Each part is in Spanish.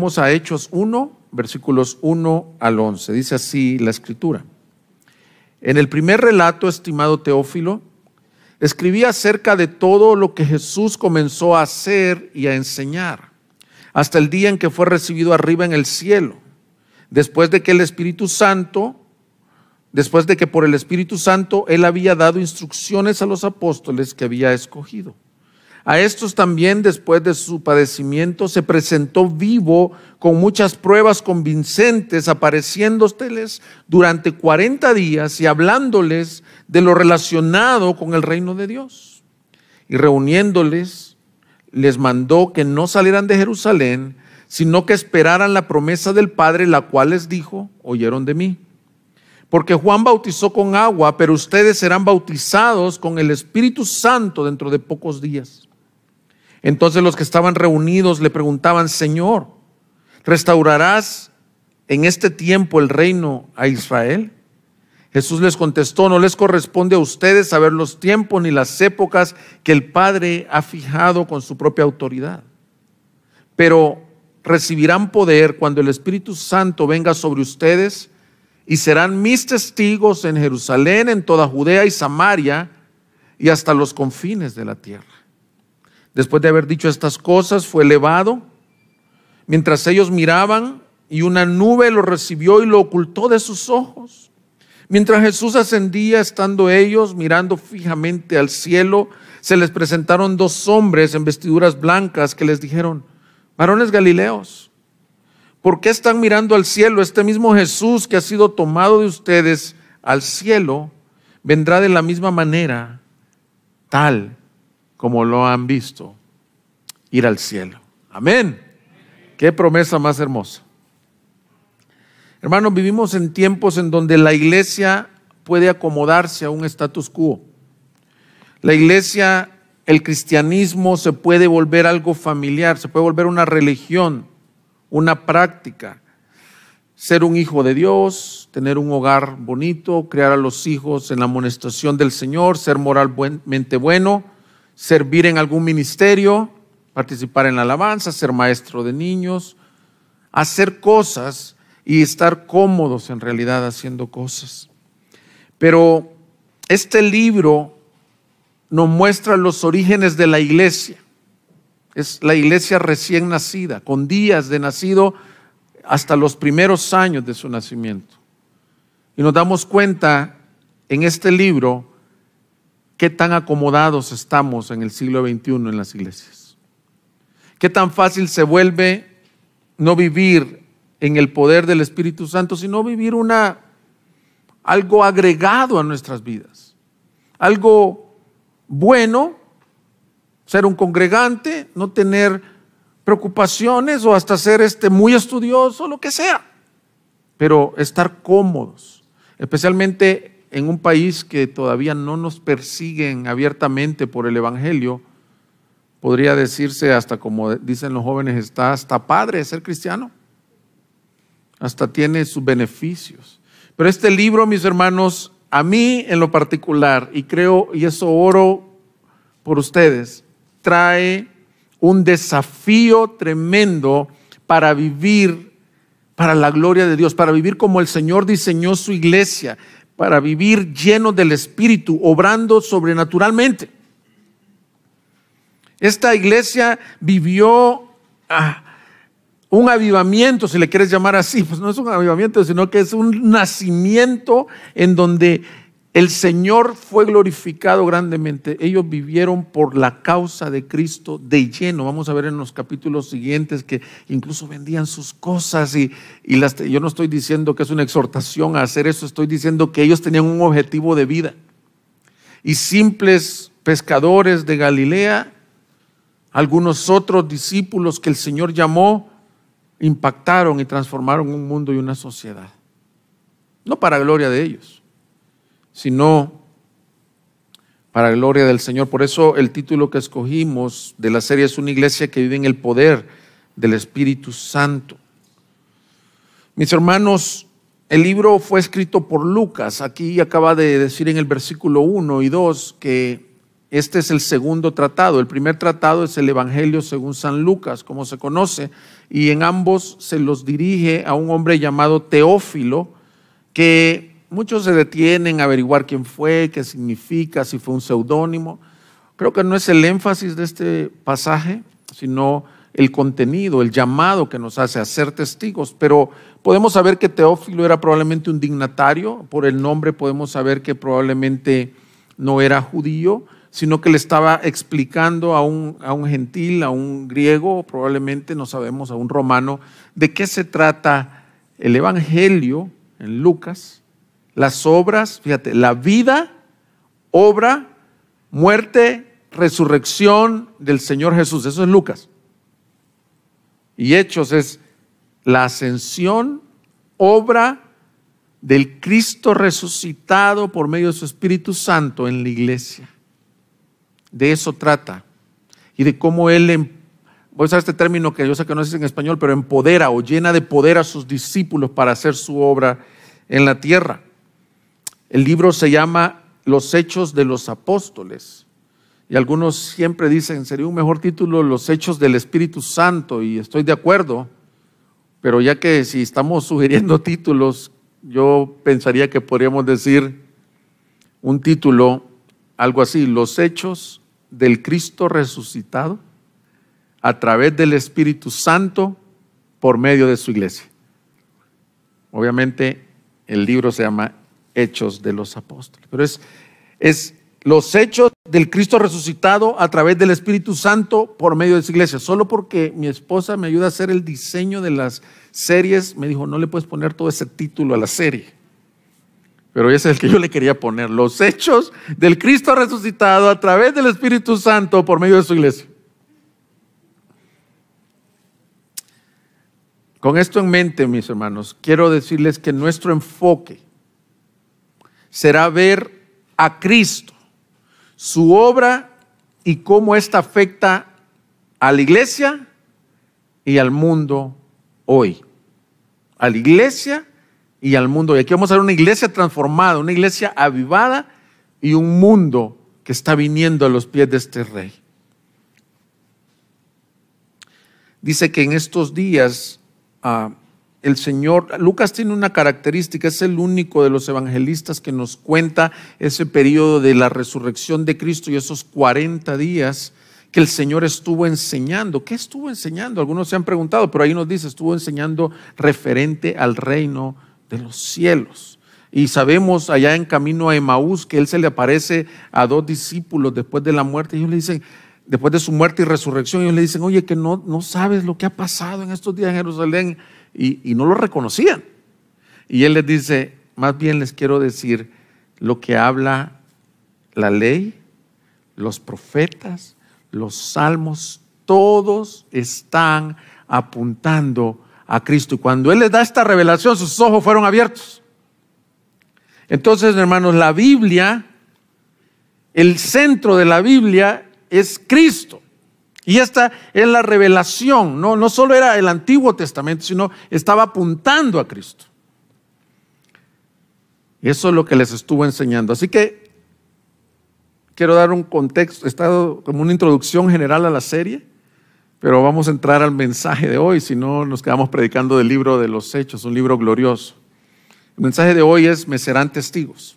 Vamos a Hechos 1, versículos 1 al 11. Dice así la Escritura. En el primer relato, estimado Teófilo, escribí acerca de todo lo que Jesús comenzó a hacer y a enseñar, hasta el día en que fue recibido arriba en el cielo, después de que por el Espíritu Santo Él había dado instrucciones a los apóstoles que había escogido. A estos también, después de su padecimiento, se presentó vivo con muchas pruebas convincentes, apareciéndoles durante 40 días y hablándoles de lo relacionado con el reino de Dios. Y reuniéndoles, les mandó que no salieran de Jerusalén, sino que esperaran la promesa del Padre, la cual les dijo: oyeron de mí. Porque Juan bautizó con agua, pero ustedes serán bautizados con el Espíritu Santo dentro de pocos días. Entonces los que estaban reunidos le preguntaban: Señor, ¿restaurarás en este tiempo el reino a Israel? Jesús les contestó: no les corresponde a ustedes saber los tiempos ni las épocas que el Padre ha fijado con su propia autoridad. Pero recibirán poder cuando el Espíritu Santo venga sobre ustedes, y serán mis testigos en Jerusalén, en toda Judea y Samaria y hasta los confines de la tierra. Después de haber dicho estas cosas, fue elevado mientras ellos miraban, y una nube lo recibió y lo ocultó de sus ojos. Mientras Jesús ascendía, estando ellos mirando fijamente al cielo, se les presentaron dos hombres en vestiduras blancas que les dijeron: varones galileos, ¿por qué están mirando al cielo? Este mismo Jesús que ha sido tomado de ustedes al cielo, vendrá de la misma manera, tal como lo han visto ir al cielo. Amén. Qué promesa más hermosa. Hermanos, vivimos en tiempos en donde la iglesia puede acomodarse a un status quo. La iglesia, el cristianismo se puede volver algo familiar, se puede volver una religión, una práctica. Ser un hijo de Dios, tener un hogar bonito, criar a los hijos en la amonestación del Señor, ser moralmente bueno, servir en algún ministerio, participar en la alabanza, ser maestro de niños, hacer cosas y estar cómodos en realidad haciendo cosas. Pero este libro nos muestra los orígenes de la iglesia. Es la iglesia recién nacida, con días de nacido hasta los primeros años de su nacimiento. Y nos damos cuenta en este libro qué tan acomodados estamos en el siglo XXI en las iglesias. Qué tan fácil se vuelve no vivir en el poder del Espíritu Santo, sino vivir algo agregado a nuestras vidas. Algo bueno, ser un congregante, no tener preocupaciones o hasta ser muy estudioso, lo que sea. Pero estar cómodos, especialmente en un país que todavía no nos persiguen abiertamente por el Evangelio. Podría decirse, hasta como dicen los jóvenes, está hasta padre ser cristiano. Hasta tiene sus beneficios. Pero este libro, mis hermanos, a mí en lo particular, y creo, y eso oro por ustedes, trae un desafío tremendo para vivir para la gloria de Dios, para vivir como el Señor diseñó su iglesia, para vivir lleno del Espíritu, obrando sobrenaturalmente. Esta iglesia vivió un avivamiento, si le quieres llamar así. Pues no es un avivamiento, sino que es un nacimiento en donde el Señor fue glorificado grandemente. Ellos vivieron por la causa de Cristo de lleno. Vamos a ver en los capítulos siguientes que incluso vendían sus cosas yo no estoy diciendo que es una exhortación a hacer eso, estoy diciendo que ellos tenían un objetivo de vida. Y simples pescadores de Galilea, algunos otros discípulos que el Señor llamó, impactaron y transformaron un mundo y una sociedad. No para gloria de ellos, sino para gloria del Señor. Por eso el título que escogimos de la serie es Una iglesia que vive en el poder del Espíritu Santo. Mis hermanos, el libro fue escrito por Lucas. Aquí acaba de decir en el versículo 1 y 2 que este es el segundo tratado. El primer tratado es el Evangelio según San Lucas, como se conoce, y en ambos se los dirige a un hombre llamado Teófilo, que muchos se detienen a averiguar quién fue, qué significa, si fue un seudónimo. Creo que no es el énfasis de este pasaje, sino el contenido, el llamado que nos hace a ser testigos. Pero podemos saber que Teófilo era probablemente un dignatario. Por el nombre podemos saber que probablemente no era judío, sino que le estaba explicando a un gentil, a un griego, probablemente, no sabemos, a un romano, de qué se trata el Evangelio en Lucas, las obras, fíjate, la vida, obra, muerte, resurrección del Señor Jesús. Eso es Lucas. Y Hechos es la ascensión, obra del Cristo resucitado por medio de su Espíritu Santo en la iglesia. De eso trata. Y de cómo Él, voy a usar este término que yo sé que no es en español, pero empodera o llena de poder a sus discípulos para hacer su obra en la tierra. El libro se llama Los Hechos de los Apóstoles. Y algunos siempre dicen, sería un mejor título, Los Hechos del Espíritu Santo, y estoy de acuerdo, pero ya que si estamos sugiriendo títulos, yo pensaría que podríamos decir un título, algo así, Los Hechos del Cristo resucitado a través del Espíritu Santo por medio de su iglesia. Obviamente el libro se llama Hechos de los Apóstoles, pero es los hechos del Cristo resucitado a través del Espíritu Santo por medio de su iglesia. Solo porque mi esposa me ayuda a hacer el diseño de las series, me dijo, no le puedes poner todo ese título a la serie. Pero ese es el que yo le quería poner. Los hechos del Cristo resucitado a través del Espíritu Santo por medio de su iglesia. Con esto en mente, mis hermanos, quiero decirles que nuestro enfoque será ver a Cristo, su obra y cómo ésta afecta a la iglesia y al mundo hoy. A la iglesia y al mundo. Y aquí vamos a ver una iglesia transformada, una iglesia avivada y un mundo que está viniendo a los pies de este rey. Dice que en estos días el Señor, Lucas tiene una característica, es el único de los evangelistas que nos cuenta ese periodo de la resurrección de Cristo y esos 40 días que el Señor estuvo enseñando. ¿Qué estuvo enseñando? Algunos se han preguntado, pero ahí nos dice, estuvo enseñando referente al reino de los cielos. Y sabemos allá en camino a Emaús que Él se le aparece a 2 discípulos después de la muerte. Y ellos le dicen, después de su muerte y resurrección, ellos le dicen, oye, que no sabes lo que ha pasado en estos días en Jerusalén. Y no lo reconocían. Y Él les dice, más bien les quiero decir lo que habla la ley, los profetas, los salmos, todos están apuntando a Cristo. Y cuando Él les da esta revelación, sus ojos fueron abiertos. Entonces, hermanos, la Biblia, el centro de la Biblia es Cristo. Y esta es la revelación, no solo era el Antiguo Testamento, sino estaba apuntando a Cristo. Y eso es lo que les estuvo enseñando. Así que quiero dar un contexto, he estado como una introducción general a la serie, pero vamos a entrar al mensaje de hoy, si no nos quedamos predicando del libro de los Hechos, un libro glorioso. El mensaje de hoy es, me serán testigos.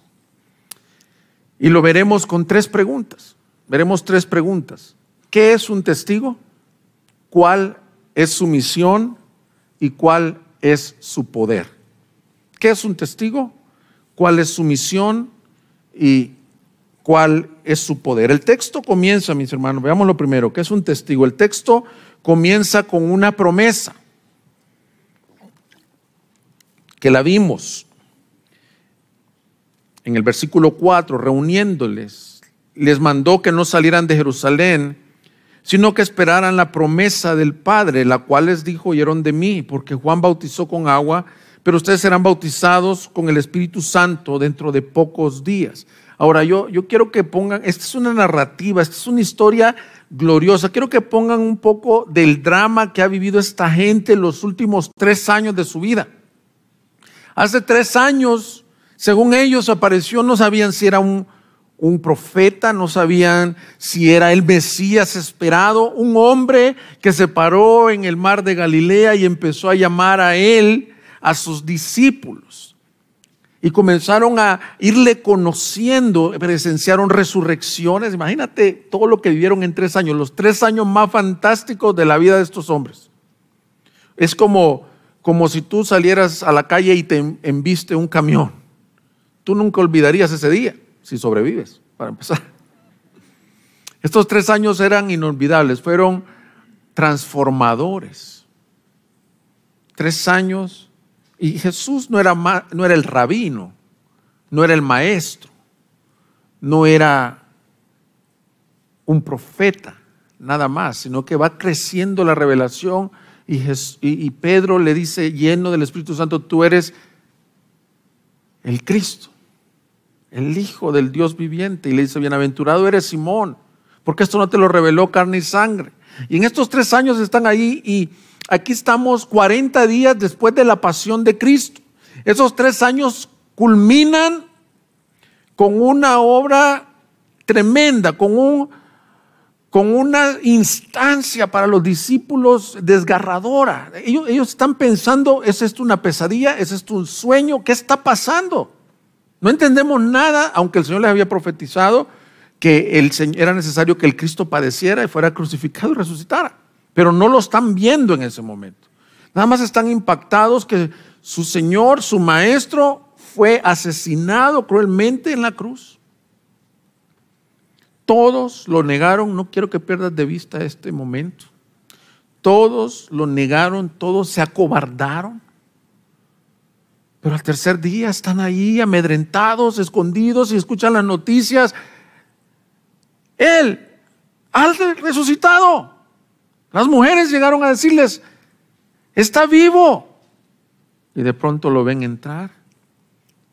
Y lo veremos con 3 preguntas. Veremos 3 preguntas. ¿Qué es un testigo? ¿Cuál es su misión? ¿Y cuál es su poder? ¿Qué es un testigo? ¿Cuál es su misión? ¿Y cuál es su poder? El texto comienza, mis hermanos, veamos lo primero, ¿qué es un testigo? El texto comienza con una promesa que la vimos en el versículo 4, reuniéndoles, les mandó que no salieran de Jerusalén, sino que esperaran la promesa del Padre, la cual les dijo, oyeron de mí, porque Juan bautizó con agua, pero ustedes serán bautizados con el Espíritu Santo dentro de pocos días. Ahora, yo quiero que pongan, esta es una narrativa, esta es una historia gloriosa, quiero que pongan un poco del drama que ha vivido esta gente los últimos 3 años de su vida. Hace 3 años, según ellos, apareció, no sabían si era un un profeta, no sabían si era el Mesías esperado, un hombre que se paró en el mar de Galilea y empezó a llamar a él, a sus discípulos. Y comenzaron a irle conociendo, presenciaron resurrecciones. Imagínate todo lo que vivieron en 3 años, los 3 años más fantásticos de la vida de estos hombres. Es como si tú salieras a la calle y te embiste un camión. Tú nunca olvidarías ese día, si sobrevives, para empezar. Estos 3 años eran inolvidables, fueron transformadores. 3 años, y Jesús no era el rabino, no era el maestro, no era un profeta, nada más, sino que va creciendo la revelación y Pedro le dice, lleno del Espíritu Santo, tú eres el Cristo, el Hijo del Dios viviente. Y le dice, bienaventurado eres Simón, porque esto no te lo reveló carne y sangre. Y en estos 3 años están ahí y aquí estamos 40 días después de la pasión de Cristo. Esos 3 años culminan con una obra tremenda, con una instancia para los discípulos desgarradora. Ellos están pensando, ¿es esto una pesadilla? ¿Es esto un sueño? ¿Qué está pasando? No entendemos nada, aunque el Señor les había profetizado que era necesario que el Cristo padeciera y fuera crucificado y resucitara. Pero no lo están viendo en ese momento. Nada más están impactados que su Señor, su Maestro, fue asesinado cruelmente en la cruz. Todos lo negaron, no quiero que pierdas de vista este momento. Todos lo negaron, todos se acobardaron. Pero al tercer día están ahí amedrentados, escondidos y escuchan las noticias. Él ha resucitado. Las mujeres llegaron a decirles, está vivo. Y de pronto lo ven entrar,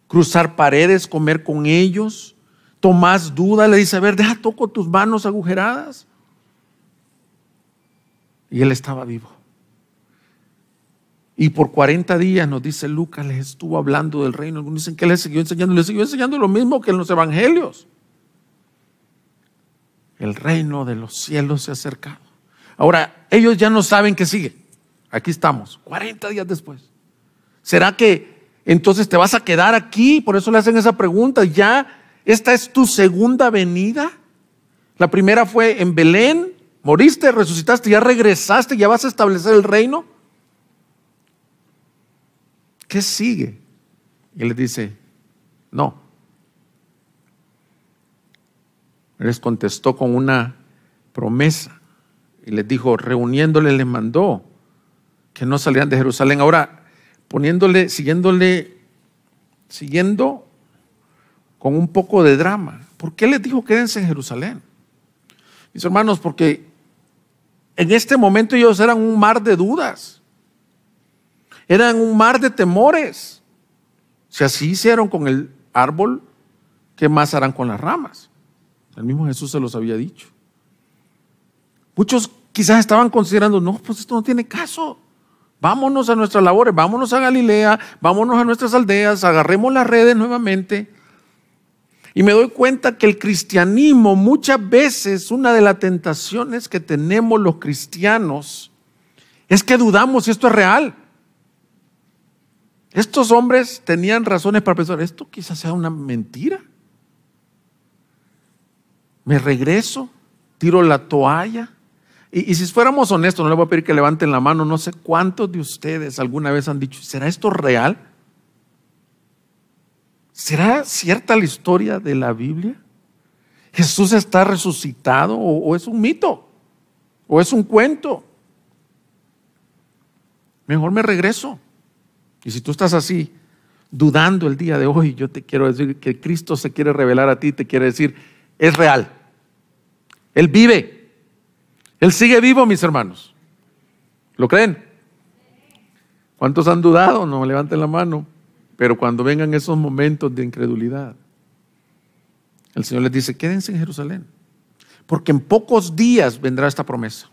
cruzar paredes, comer con ellos. Tomás duda, le dice, a ver, deja toco tus manos agujeradas. Y él estaba vivo. Y por 40 días, nos dice Lucas, les estuvo hablando del reino. Algunos dicen que les siguió enseñando lo mismo que en los evangelios. El reino de los cielos se ha acercado. Ahora, ellos ya no saben qué sigue. Aquí estamos, 40 días después. ¿Será que entonces te vas a quedar aquí? Por eso le hacen esa pregunta. ¿Ya esta es tu segunda venida? La primera fue en Belén, moriste, resucitaste, ya regresaste, ya vas a establecer el reino. ¿Qué sigue? Y él les dice, no. Él les contestó con una promesa y les dijo, reuniéndole, les mandó que no salieran de Jerusalén. Ahora, siguiendo con un poco de drama. ¿Por qué les dijo quédense en Jerusalén? Mis hermanos, porque en este momento ellos eran un mar de dudas. Eran un mar de temores. Si así hicieron con el árbol, ¿qué más harán con las ramas? El mismo Jesús se los había dicho. Muchos quizás estaban considerando, no, pues esto no tiene caso. Vámonos a nuestras labores, vámonos a Galilea, vámonos a nuestras aldeas, agarremos las redes nuevamente. Y me doy cuenta que el cristianismo, muchas veces, una de las tentaciones que tenemos los cristianos es que dudamos si esto es real. Estos hombres tenían razones para pensar, esto quizás sea una mentira. Me regreso, tiro la toalla. Y si fuéramos honestos, no les voy a pedir que levanten la mano, no sé cuántos de ustedes alguna vez han dicho, ¿será esto real? ¿Será cierta la historia de la Biblia? ¿Jesús está resucitado o es un mito? ¿O es un cuento? Mejor me regreso. Y si tú estás así, dudando el día de hoy, yo te quiero decir que Cristo se quiere revelar a ti, te quiere decir, es real. Él vive. Él sigue vivo, mis hermanos. ¿Lo creen? ¿Cuántos han dudado? No levanten la mano. Pero cuando vengan esos momentos de incredulidad, el Señor les dice, quédense en Jerusalén, porque en pocos días vendrá esta promesa.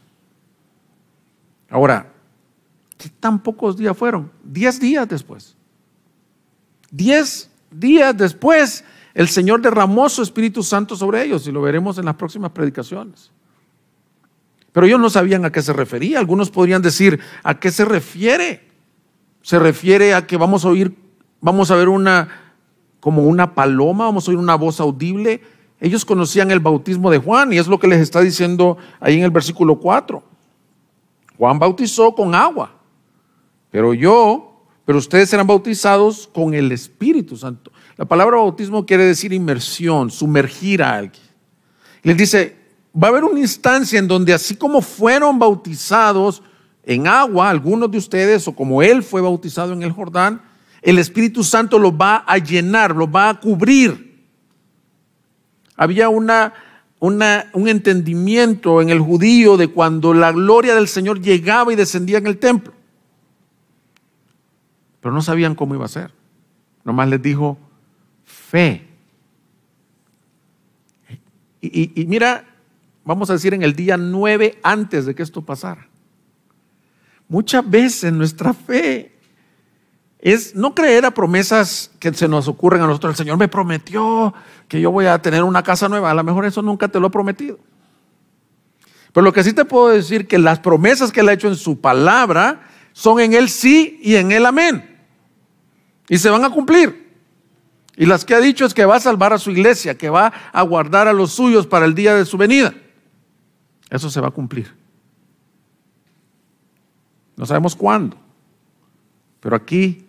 Ahora, ¿qué tan pocos días fueron? 10 días después. 10 días después, el Señor derramó su Espíritu Santo sobre ellos, y lo veremos en las próximas predicaciones. Pero ellos no sabían a qué se refería. Algunos podrían decir, ¿a qué se refiere? Se refiere a que vamos a ver como una paloma, vamos a oír una voz audible. Ellos conocían el bautismo de Juan, y es lo que les está diciendo ahí en el versículo 4. Juan bautizó con agua, pero ustedes serán bautizados con el Espíritu Santo. La palabra bautismo quiere decir inmersión, sumergir a alguien. Les dice, va a haber una instancia en donde así como fueron bautizados en agua, algunos de ustedes, o como él fue bautizado en el Jordán, el Espíritu Santo los va a llenar, los va a cubrir. Había un entendimiento en el judío de cuando la gloria del Señor llegaba y descendía en el templo. Pero no sabían cómo iba a ser. Nomás les dijo fe. Y mira, vamos a decir en el día 9 antes de que esto pasara. Muchas veces nuestra fe es no creer a promesas que se nos ocurren a nosotros. El Señor me prometió que yo voy a tener una casa nueva. A lo mejor eso nunca te lo ha prometido. Pero lo que sí te puedo decir que las promesas que Él ha hecho en su palabra son en Él sí y en Él amén. Y se van a cumplir. Y las que ha dicho es que va a salvar a su iglesia, que va a guardar a los suyos para el día de su venida. Eso se va a cumplir. No sabemos cuándo. Pero aquí,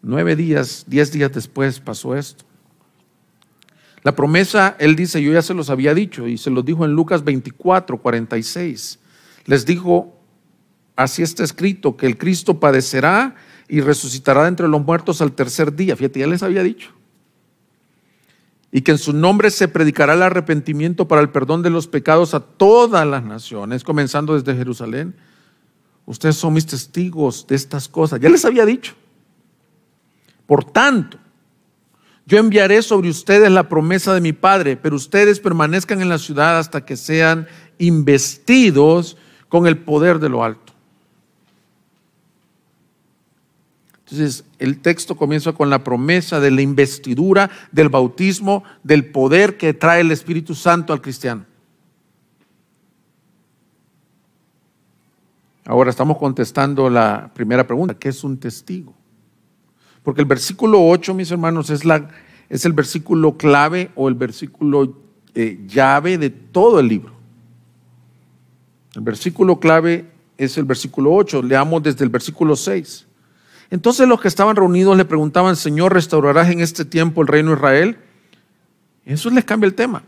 9 días, 10 días después pasó esto. La promesa, Él dice, yo ya se los había dicho, y se los dijo en Lucas 24, 46. Les dijo, así está escrito, que el Cristo padecerá y resucitará de entre los muertos al tercer día. Fíjate, ya les había dicho. Y que en su nombre se predicará el arrepentimiento para el perdón de los pecados a todas las naciones, comenzando desde Jerusalén. Ustedes son mis testigos de estas cosas. Ya les había dicho. Por tanto, yo enviaré sobre ustedes la promesa de mi Padre, pero ustedes permanezcan en la ciudad hasta que sean investidos con el poder de lo alto. Entonces, el texto comienza con la promesa de la investidura, del bautismo, del poder que trae el Espíritu Santo al cristiano. Ahora estamos contestando la primera pregunta, ¿qué es un testigo? Porque el versículo 8, mis hermanos, es el versículo clave o el versículo llave de todo el libro. El versículo clave es el versículo 8, leamos desde el versículo 6. Entonces los que estaban reunidos le preguntaban, Señor, ¿restaurarás en este tiempo el reino de Israel? Y eso les cambia el tema.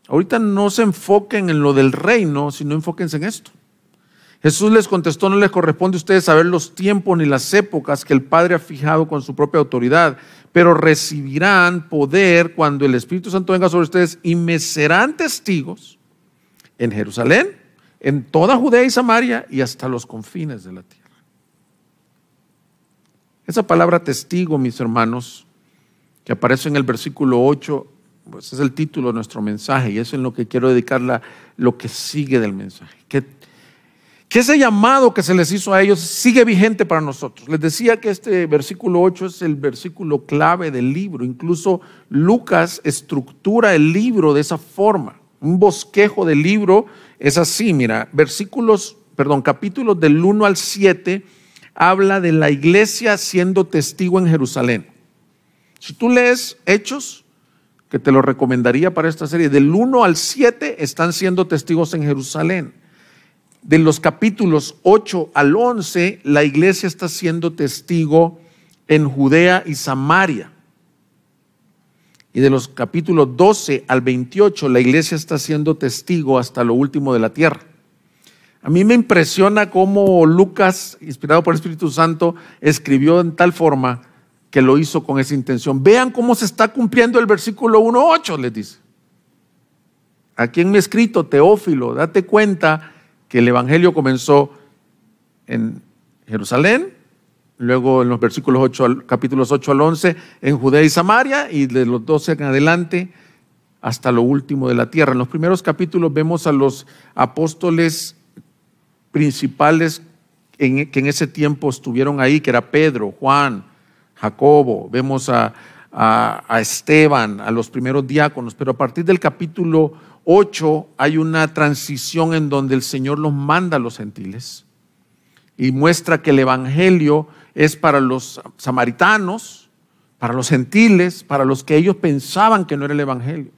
Ahorita no se enfoquen en lo del reino, sino enfóquense en esto. Jesús les contestó, no les corresponde a ustedes saber los tiempos ni las épocas que el Padre ha fijado con su propia autoridad, pero recibirán poder cuando el Espíritu Santo venga sobre ustedes y me serán testigos en Jerusalén, en toda Judea y Samaria y hasta los confines de la tierra. Esa palabra testigo, mis hermanos, que aparece en el versículo 8, pues es el título de nuestro mensaje y es en lo que quiero dedicar lo que sigue del mensaje. Que ese llamado que se les hizo a ellos sigue vigente para nosotros. Les decía que este versículo 8 es el versículo clave del libro. Incluso Lucas estructura el libro de esa forma. Un bosquejo del libro es así, mira, capítulos del 1 al 7 habla de la iglesia siendo testigo en Jerusalén. Si tú lees Hechos, que te lo recomendaría para esta serie, del 1 al 7 están siendo testigos en Jerusalén. De los capítulos 8 al 11, la iglesia está siendo testigo en Judea y Samaria. Y de los capítulos 12 al 28, la iglesia está siendo testigo hasta lo último de la tierra. A mí me impresiona cómo Lucas, inspirado por el Espíritu Santo, escribió en tal forma que lo hizo con esa intención. Vean cómo se está cumpliendo el versículo 1:8, les dice. Aquí en mi escrito, Teófilo, date cuenta que el evangelio comenzó en Jerusalén, luego en los capítulos 8 al 11, en Judea y Samaria, y de los 12 en adelante hasta lo último de la tierra. En los primeros capítulos vemos a los apóstoles principales que en ese tiempo estuvieron ahí, que era Pedro, Juan, Jacobo. Vemos a a Esteban, a los primeros diáconos, pero a partir del capítulo 8 hay una transición en donde el Señor los manda a los gentiles y muestra que el evangelio es para los samaritanos, para los gentiles, para los que ellos pensaban que no era el evangelio.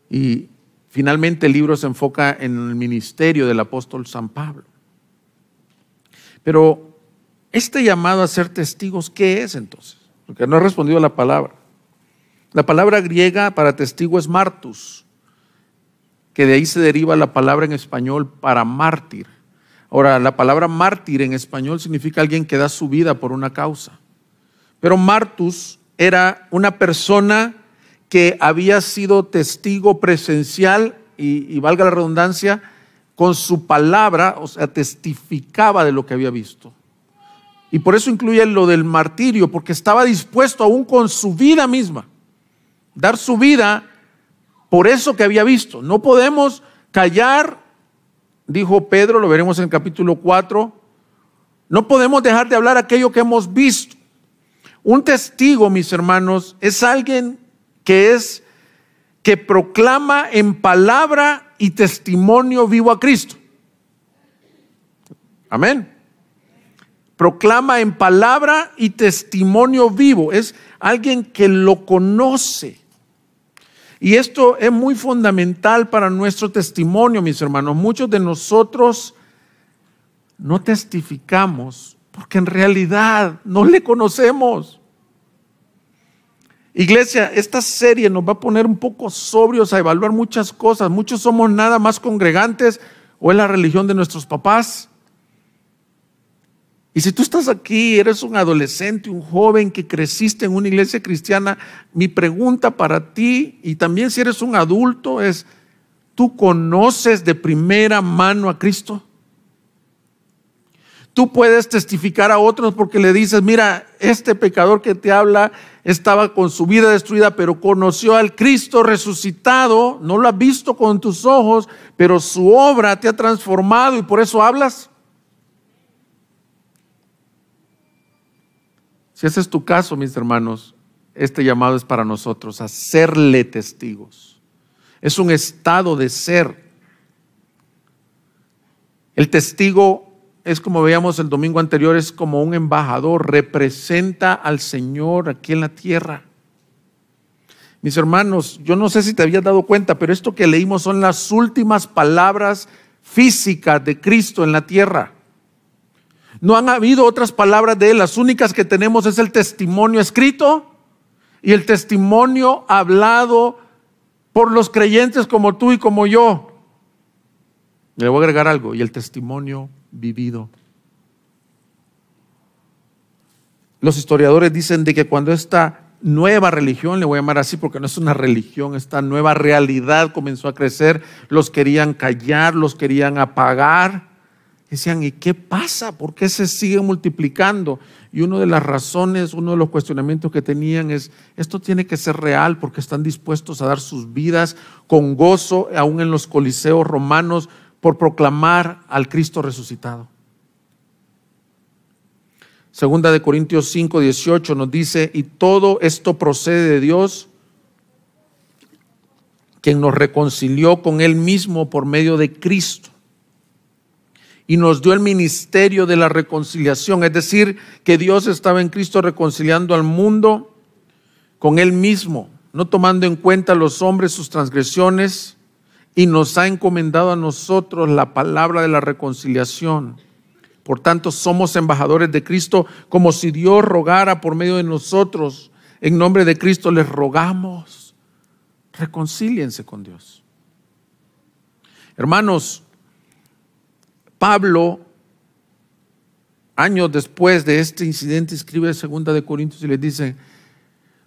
Y finalmente el libro se enfoca en el ministerio del apóstol San Pablo. Pero este llamado a ser testigos, ¿qué es entonces? Porque no he respondido a la palabra. La palabra griega para testigo es martus, que de ahí se deriva la palabra en español para mártir. Ahora, la palabra mártir en español significa alguien que da su vida por una causa. Pero martus era una persona que había sido testigo presencial y valga la redundancia, con su palabra, o sea, testificaba de lo que había visto. Y por eso incluye lo del martirio, porque estaba dispuesto aún con su vida misma, dar su vida por eso que había visto. No podemos callar, dijo Pedro, lo veremos en el capítulo 4, no podemos dejar de hablar aquello que hemos visto. Un testigo, mis hermanos, es alguien que proclama en palabra y testimonio vivo a Cristo. Amén. Proclama en palabra y testimonio vivo. Es alguien que lo conoce. Y esto es muy fundamental para nuestro testimonio, mis hermanos. Muchos de nosotros no testificamos porque en realidad no le conocemos. Iglesia, esta serie nos va a poner un poco sobrios a evaluar muchas cosas. Muchos somos nada más congregantes o es la religión de nuestros papás. Y si tú estás aquí, eres un adolescente, un joven que creciste en una iglesia cristiana, mi pregunta para ti, y también si eres un adulto, es: ¿tú conoces de primera mano a Cristo? Tú puedes testificar a otros porque le dices: mira, este pecador que te habla estaba con su vida destruida, pero conoció al Cristo resucitado. No lo has visto con tus ojos, pero su obra te ha transformado y por eso hablas. Si ese es tu caso, mis hermanos, este llamado es para nosotros, a serle testigos. Es un estado de ser. El testigo es, como veíamos el domingo anterior, es como un embajador, representa al Señor aquí en la tierra. Mis hermanos, yo no sé si te habías dado cuenta, pero esto que leímos son las últimas palabras físicas de Cristo en la tierra. No han habido otras palabras de Él, las únicas que tenemos es el testimonio escrito y el testimonio hablado por los creyentes como tú y como yo. Le voy a agregar algo: y el testimonio vivido. Los historiadores dicen de que cuando esta nueva religión, le voy a llamar así porque no es una religión, esta nueva realidad comenzó a crecer, los querían callar, los querían apagar. Decían: ¿y qué pasa? ¿Por qué se sigue multiplicando? Y una de las razones, uno de los cuestionamientos que tenían es: esto tiene que ser real, porque están dispuestos a dar sus vidas con gozo, aún en los coliseos romanos, por proclamar al Cristo resucitado. Segunda de Corintios 5:18 nos dice: y todo esto procede de Dios, quien nos reconcilió con Él mismo por medio de Cristo y nos dio el ministerio de la reconciliación. Es decir, que Dios estaba en Cristo reconciliando al mundo con Él mismo, no tomando en cuenta a los hombres sus transgresiones, y nos ha encomendado a nosotros la palabra de la reconciliación. Por tanto, somos embajadores de Cristo, como si Dios rogara por medio de nosotros. En nombre de Cristo les rogamos: reconcíliense con Dios. Hermanos, Pablo, años después de este incidente, escribe 2 de Corintios y les dice: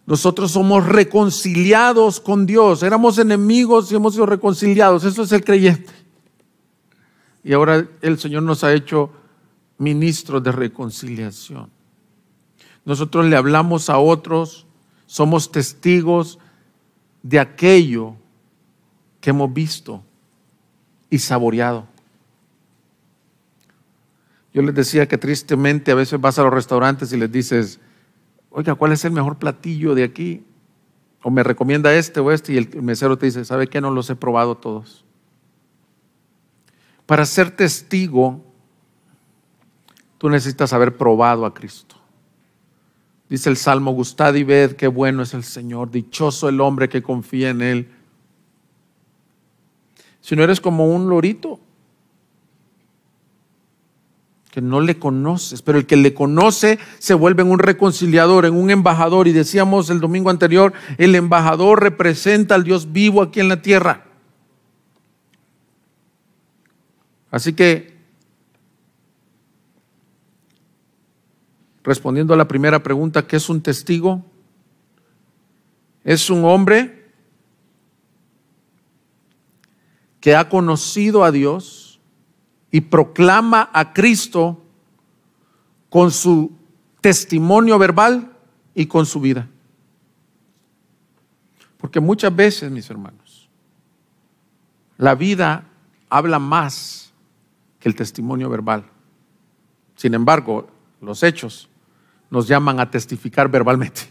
nosotros somos reconciliados con Dios. Éramos enemigos y hemos sido reconciliados. Eso es el creyente. Y ahora el Señor nos ha hecho ministros de reconciliación. Nosotros le hablamos a otros, somos testigos de aquello que hemos visto y saboreado. Yo les decía que tristemente a veces vas a los restaurantes y les dices: oiga, ¿cuál es el mejor platillo de aquí? O me recomienda este o este, y el mesero te dice, ¿sabe qué? No los he probado todos. Para ser testigo, tú necesitas haber probado a Cristo. Dice el Salmo, gustad y ved qué bueno es el Señor, dichoso el hombre que confía en Él. Si no eres como un lorito, que no le conoces, pero el que le conoce se vuelve en un reconciliador, en un embajador. Y decíamos el domingo anterior, el embajador representa al Dios vivo aquí en la tierra. Así que, respondiendo a la primera pregunta, ¿qué es un testigo? Es un hombre que ha conocido a Dios y proclama a Cristo con su testimonio verbal y con su vida. Porque muchas veces, mis hermanos, la vida habla más que el testimonio verbal. Sin embargo, los hechos nos llaman a testificar verbalmente.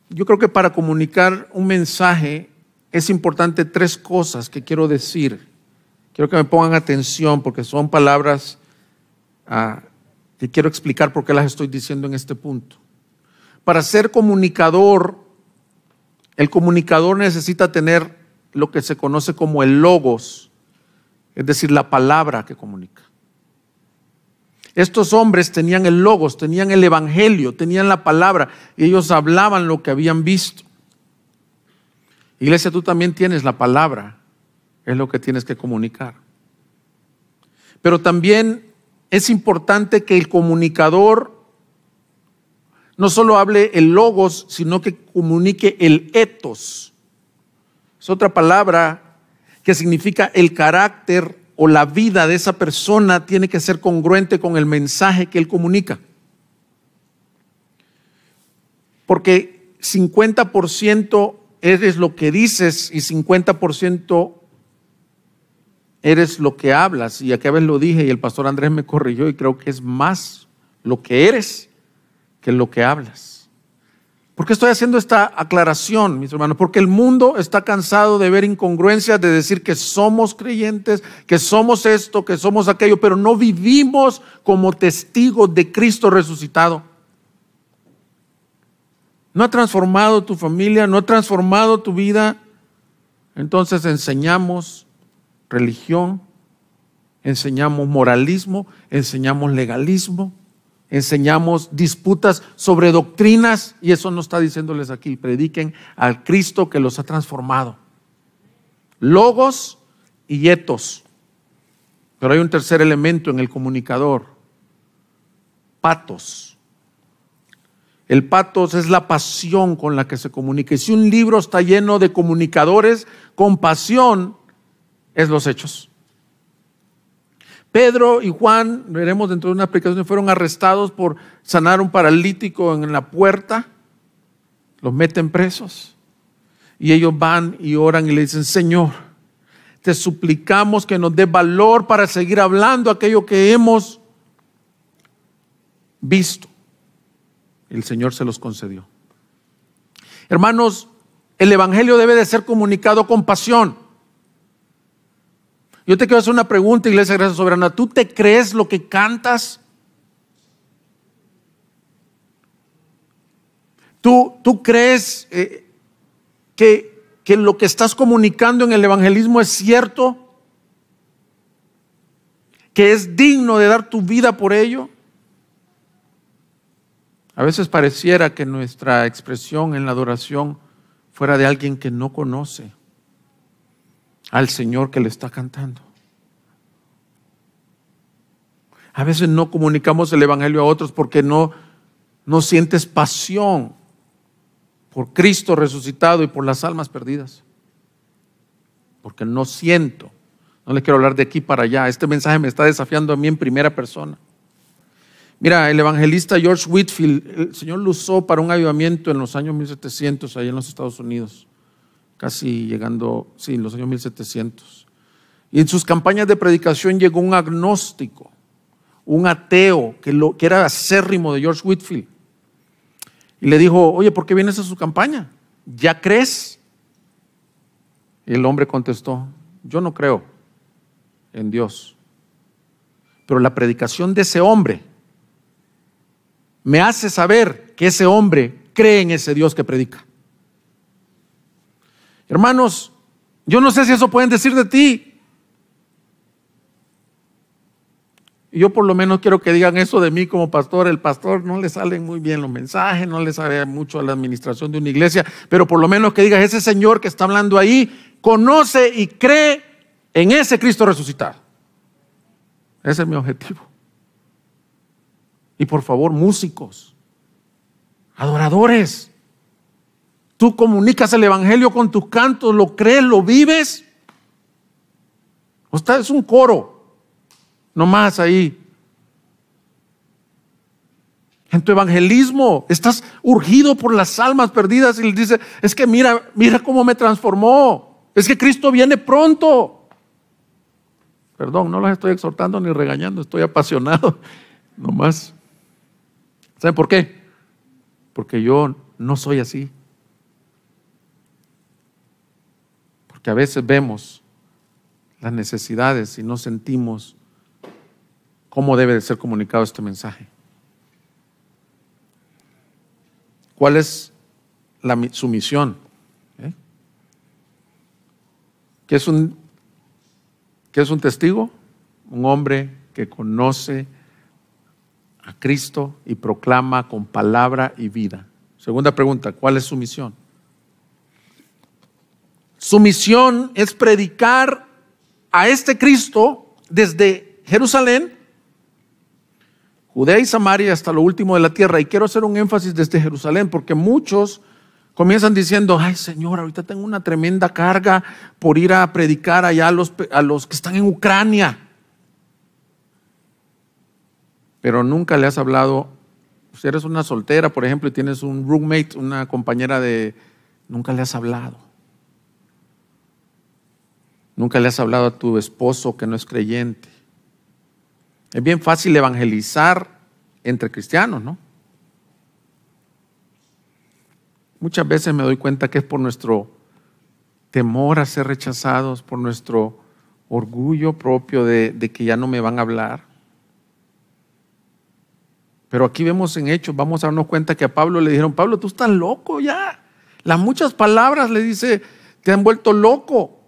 Yo creo que para comunicar un mensaje es importante 3 cosas que quiero decir. Quiero que me pongan atención porque son palabras que quiero explicar por qué las estoy diciendo en este punto. Para ser comunicador, el comunicador necesita tener lo que se conoce como el logos, es decir, la palabra que comunica. Estos hombres tenían el logos, tenían el evangelio, tenían la palabra, y ellos hablaban lo que habían visto. Iglesia, tú también tienes la palabra, es lo que tienes que comunicar. Pero también es importante que el comunicador no solo hable el logos, sino que comunique el ethos. Es otra palabra que significa el carácter o la vida de esa persona tiene que ser congruente con el mensaje que él comunica. Porque 50% eres lo que dices y 50% eres lo que hablas. Y aquella vez lo dije y el pastor Andrés me corrigió y creo que es más lo que eres que lo que hablas. ¿Por qué estoy haciendo esta aclaración, mis hermanos? Porque el mundo está cansado de ver incongruencias, de decir que somos creyentes, que somos esto, que somos aquello, pero no vivimos como testigos de Cristo resucitado. ¿No ha transformado tu familia? ¿No ha transformado tu vida? Entonces enseñamos religión, enseñamos moralismo, enseñamos legalismo, enseñamos disputas sobre doctrinas, y eso no está diciéndoles aquí. Prediquen al Cristo que los ha transformado. Logos y ethos. Pero hay un tercer elemento en el comunicador: patos. El patos es la pasión con la que se comunica. Y si un libro está lleno de comunicadores con pasión, es los Hechos. Pedro y Juan, veremos dentro de una aplicación, fueron arrestados por sanar a un paralítico en la puerta. Los meten presos. Y ellos van y oran y le dicen: Señor, te suplicamos que nos dé valor para seguir hablando aquello que hemos visto. El Señor se los concedió. Hermanos, el evangelio debe de ser comunicado con pasión. Yo te quiero hacer una pregunta, Iglesia Gracia Soberana. ¿Tú te crees lo que cantas? ¿Tú crees que lo que estás comunicando en el evangelismo es cierto? ¿Que es digno de dar tu vida por ello? A veces pareciera que nuestra expresión en la adoración fuera de alguien que no conoce al Señor que le está cantando. A veces no comunicamos el evangelio a otros porque no sientes pasión por Cristo resucitado y por las almas perdidas. Porque no siento. No les quiero hablar de aquí para allá. Este mensaje me está desafiando a mí en primera persona. Mira, el evangelista George Whitefield, el Señor lo usó para un avivamiento en los años 1700 allá en los Estados Unidos. Casi llegando, sí, en los años 1700. Y en sus campañas de predicación llegó un agnóstico, un ateo que era acérrimo de George Whitefield. Y le dijo, oye, ¿por qué vienes a su campaña? ¿Ya crees? Y el hombre contestó, yo no creo en Dios, pero la predicación de ese hombre me hace saber que ese hombre cree en ese Dios que predica. Hermanos, yo no sé si eso pueden decir de ti. Y yo por lo menos quiero que digan eso de mí como pastor. El pastor no le salen muy bien los mensajes, no le sabe mucho a la administración de una iglesia, pero por lo menos que digas, ese Señor que está hablando ahí, conoce y cree en ese Cristo resucitado. Ese es mi objetivo. Y por favor, músicos, adoradores, tú comunicas el evangelio con tus cantos, lo crees, lo vives. Usted es un coro, nomás ahí. En tu evangelismo estás urgido por las almas perdidas y les dice, es que mira cómo me transformó, es que Cristo viene pronto. Perdón, no los estoy exhortando ni regañando, estoy apasionado nomás. ¿Saben por qué? Porque yo no soy así. Porque a veces vemos las necesidades y no sentimos cómo debe de ser comunicado este mensaje. ¿Cuál es su misión? ¿Qué es un testigo? Un hombre que conoce a Cristo y proclama con palabra y vida. Segunda pregunta, ¿cuál es su misión? Su misión es predicar a este Cristo desde Jerusalén, Judea y Samaria hasta lo último de la tierra. Y quiero hacer un énfasis desde Jerusalén porque muchos comienzan diciendo, ay Señor, ahorita tengo una tremenda carga por ir a predicar allá a los que están en Ucrania. Pero nunca le has hablado, si eres una soltera, por ejemplo, y tienes un roommate, una compañera nunca le has hablado. Nunca le has hablado a tu esposo que no es creyente. Es bien fácil evangelizar entre cristianos, ¿no? Muchas veces me doy cuenta que es por nuestro temor a ser rechazados, por nuestro orgullo propio de que ya no me van a hablar. Pero aquí vemos en Hechos, vamos a darnos cuenta que a Pablo le dijeron, Pablo, tú estás loco ya. Las muchas palabras le dice, te han vuelto loco.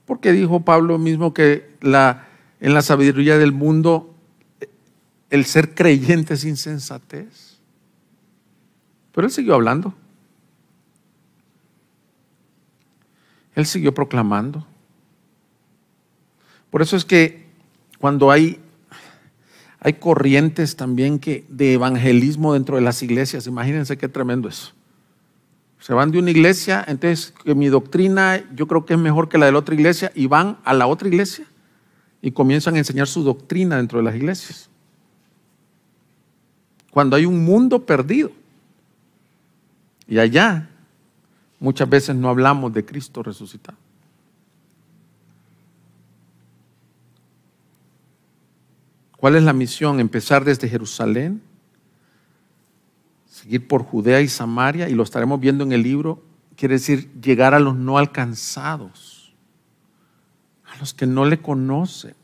Porque dijo Pablo mismo que en la sabiduría del mundo el ser creyente es insensatez. Pero él siguió hablando. Él siguió proclamando. Por eso es que cuando hay corrientes también de evangelismo dentro de las iglesias, imagínense qué tremendo eso. Se van de una iglesia, entonces que mi doctrina yo creo que es mejor que la de la otra iglesia, y van a la otra iglesia y comienzan a enseñar su doctrina dentro de las iglesias. Cuando hay un mundo perdido. Y allá muchas veces no hablamos de Cristo resucitado. ¿Cuál es la misión? Empezar desde Jerusalén, seguir por Judea y Samaria, y lo estaremos viendo en el libro. Quiere decir llegar a los no alcanzados, a los que no le conocen,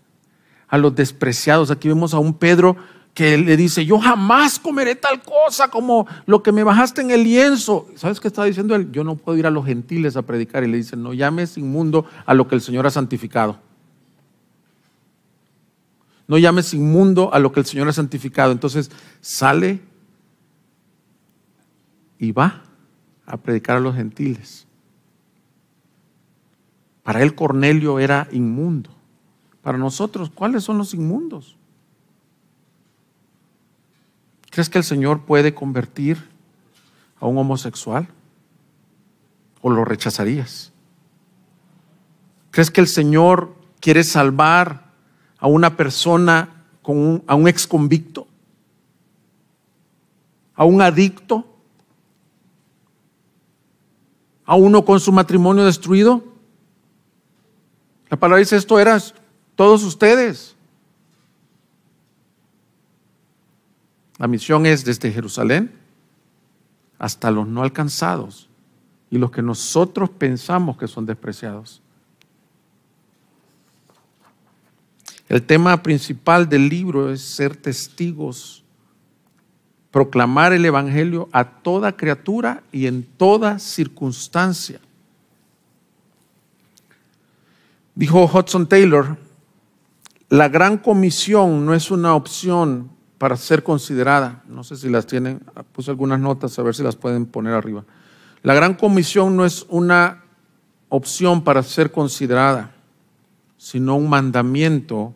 a los despreciados. Aquí vemos a un Pedro que le dice, yo jamás comeré tal cosa como lo que me bajaste en el lienzo. ¿Sabes qué está diciendo él? Yo no puedo ir a los gentiles a predicar. Y le dice, no llames inmundo a lo que el Señor ha santificado. No llames inmundo a lo que el Señor ha santificado. Entonces sale y va a predicar a los gentiles. Para él Cornelio era inmundo. Para nosotros, ¿cuáles son los inmundos? ¿Crees que el Señor puede convertir a un homosexual? ¿O lo rechazarías? ¿Crees que el Señor quiere salvar a una persona, a un ex convicto? ¿A un adicto? ¿A uno con su matrimonio destruido? La palabra dice, esto eran todos ustedes. La misión es desde Jerusalén hasta los no alcanzados y los que nosotros pensamos que son despreciados. El tema principal del libro es ser testigos, proclamar el evangelio a toda criatura y en toda circunstancia. Dijo Hudson Taylor, la gran comisión no es una opción para ser considerada. No sé si las tienen, puse algunas notas a ver si las pueden poner arriba. La gran comisión no es una opción para ser considerada, sino un mandamiento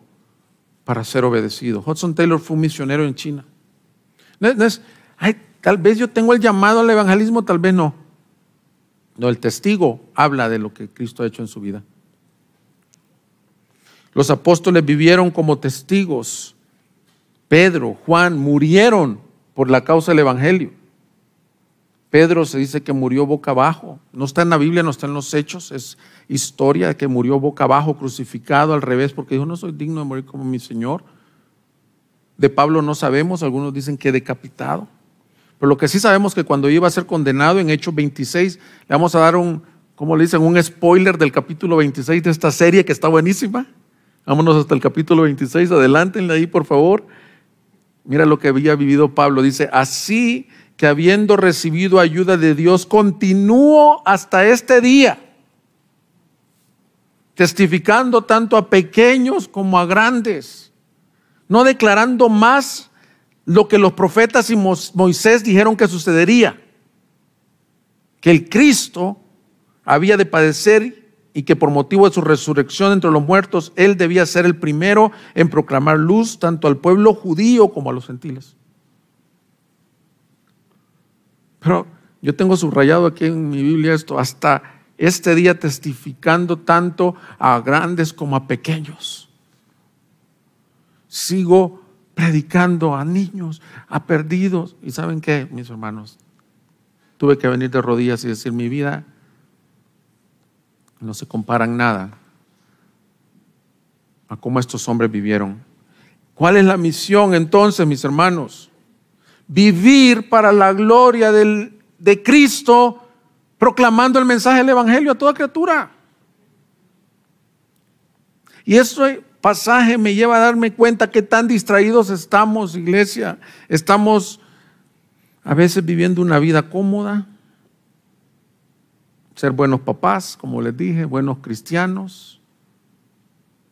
para ser obedecido. Hudson Taylor fue un misionero en China. No es, tal vez yo tengo el llamado al evangelismo, tal vez no. No, el testigo habla de lo que Cristo ha hecho en su vida. Los apóstoles vivieron como testigos. Pedro, Juan murieron por la causa del evangelio. Pedro se dice que murió boca abajo. No está en la Biblia, no está en los Hechos. Es historia de que murió boca abajo, crucificado al revés, porque dijo, no soy digno de morir como mi Señor. De Pablo no sabemos, algunos dicen que decapitado. Pero lo que sí sabemos es que cuando iba a ser condenado en Hechos 26, le vamos a dar ¿cómo le dicen? Un spoiler del capítulo 26 de esta serie que está buenísima. Vámonos hasta el capítulo 26, adelántenle ahí por favor. Mira lo que había vivido Pablo, dice, así que habiendo recibido ayuda de Dios, continúo hasta este día, testificando tanto a pequeños como a grandes, no declarando más lo que los profetas y Moisés dijeron que sucedería, que el Cristo había de padecer y que por motivo de su resurrección entre los muertos, Él debía ser el primero en proclamar luz tanto al pueblo judío como a los gentiles. Pero yo tengo subrayado aquí en mi Biblia esto, hasta este día testificando tanto a grandes como a pequeños. Sigo predicando a niños, a perdidos. ¿Y saben qué, mis hermanos? Tuve que venir de rodillas y decir, mi vida no se comparan nada a cómo estos hombres vivieron. ¿Cuál es la misión entonces, mis hermanos? Vivir para la gloria de Cristo, proclamando el mensaje del evangelio a toda criatura. Y este pasaje me lleva a darme cuenta que tan distraídos estamos, iglesia. Estamos a veces viviendo una vida cómoda, ser buenos papás, como les dije, buenos cristianos,